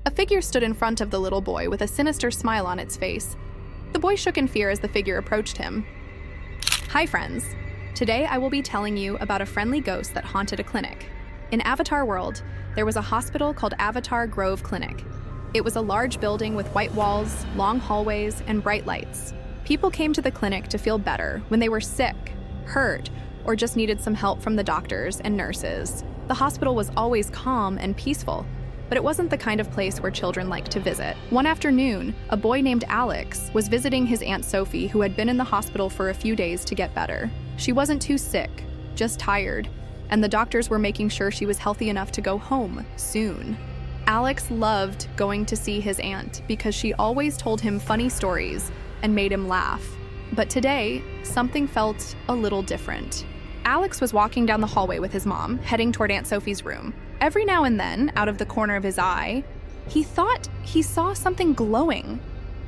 A figure stood in front of the little boy with a sinister smile on its face. The boy shook in fear as the figure approached him. Hi, friends. Today I will be telling you about a friendly ghost that haunted a clinic. In Avatar World, there was a hospital called Avatar Grove Clinic. It was a large building with white walls, long hallways, and bright lights. People came to the clinic to feel better when they were sick, hurt, or just needed some help from the doctors and nurses. The hospital was always calm and peaceful, but it wasn't the kind of place where children like to visit. One afternoon, a boy named Alex was visiting his Aunt Sophie, who had been in the hospital for a few days to get better. She wasn't too sick, just tired, and the doctors were making sure she was healthy enough to go home soon. Alex loved going to see his aunt because she always told him funny stories and made him laugh. But today, something felt a little different. Alex was walking down the hallway with his mom, heading toward Aunt Sophie's room. Every now and then, out of the corner of his eye, he thought he saw something glowing.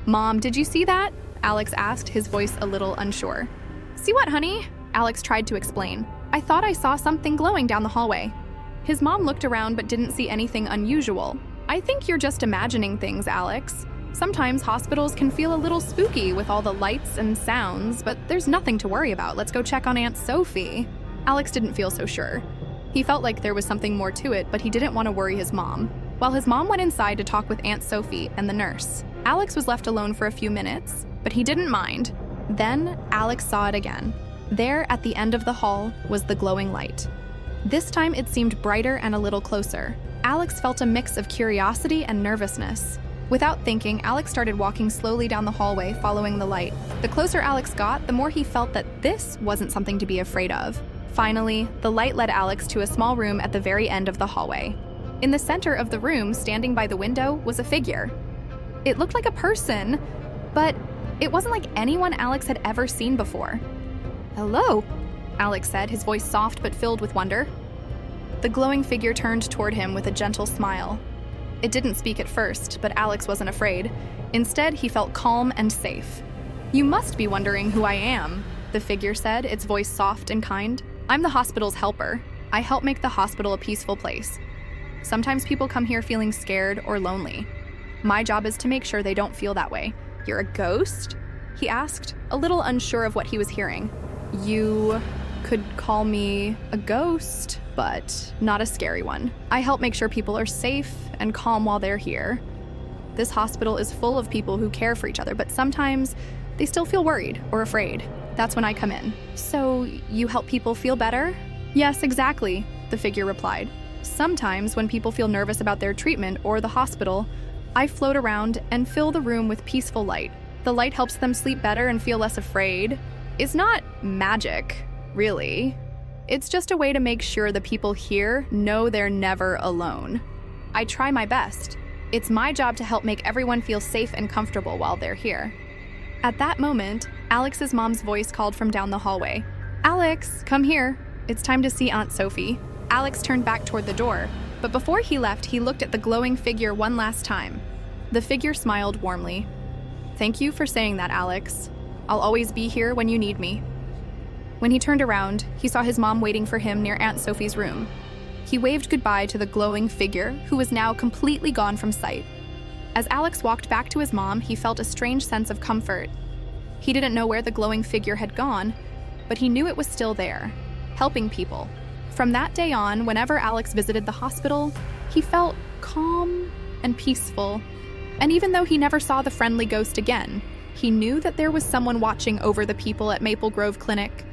"Mom, did you see that?" Alex asked, his voice a little unsure. "See what, honey?" Alex tried to explain. "I thought I saw something glowing down the hallway." His mom looked around but didn't see anything unusual. "I think you're just imagining things, Alex. Sometimes hospitals can feel a little spooky with all the lights and sounds, but there's nothing to worry about. Let's go check on Aunt Sophie." Alex didn't feel so sure. He felt like there was something more to it, but he didn't want to worry his mom. While his mom went inside to talk with Aunt Sophie and the nurse, Alex was left alone for a few minutes, but he didn't mind. Then Alex saw it again. There at the end of the hall was the glowing light. This time it seemed brighter and a little closer. Alex felt a mix of curiosity and nervousness. Without thinking, Alex started walking slowly down the hallway, following the light. The closer Alex got, the more he felt that this wasn't something to be afraid of. Finally, the light led Alex to a small room at the very end of the hallway. In the center of the room, standing by the window, was a figure. It looked like a person, but it wasn't like anyone Alex had ever seen before. "Hello," Alex said, his voice soft but filled with wonder. The glowing figure turned toward him with a gentle smile. It didn't speak at first, but Alex wasn't afraid. Instead, he felt calm and safe. "You must be wondering who I am," the figure said, its voice soft and kind. "I'm the hospital's helper. I help make the hospital a peaceful place. Sometimes people come here feeling scared or lonely. My job is to make sure they don't feel that way." "You're a ghost?" he asked, a little unsure of what he was hearing. "You could call me a ghost, but not a scary one. I help make sure people are safe and calm while they're here. This hospital is full of people who care for each other, but sometimes they still feel worried or afraid. That's when I come in." "So you help people feel better?" "Yes, exactly," the figure replied. "Sometimes when people feel nervous about their treatment or the hospital, I float around and fill the room with peaceful light. The light helps them sleep better and feel less afraid. It's not magic, really. It's just a way to make sure the people here know they're never alone. I try my best. It's my job to help make everyone feel safe and comfortable while they're here." At that moment, Alex's mom's voice called from down the hallway. "Alex, come here. It's time to see Aunt Sophie." Alex turned back toward the door, but before he left, he looked at the glowing figure one last time. The figure smiled warmly. "Thank you for saying that, Alex. I'll always be here when you need me." When he turned around, he saw his mom waiting for him near Aunt Sophie's room. He waved goodbye to the glowing figure, who was now completely gone from sight. As Alex walked back to his mom, he felt a strange sense of comfort. He didn't know where the glowing figure had gone, but he knew it was still there, helping people. From that day on, whenever Alex visited the hospital, he felt calm and peaceful. And even though he never saw the friendly ghost again, he knew that there was someone watching over the people at Maple Grove Clinic,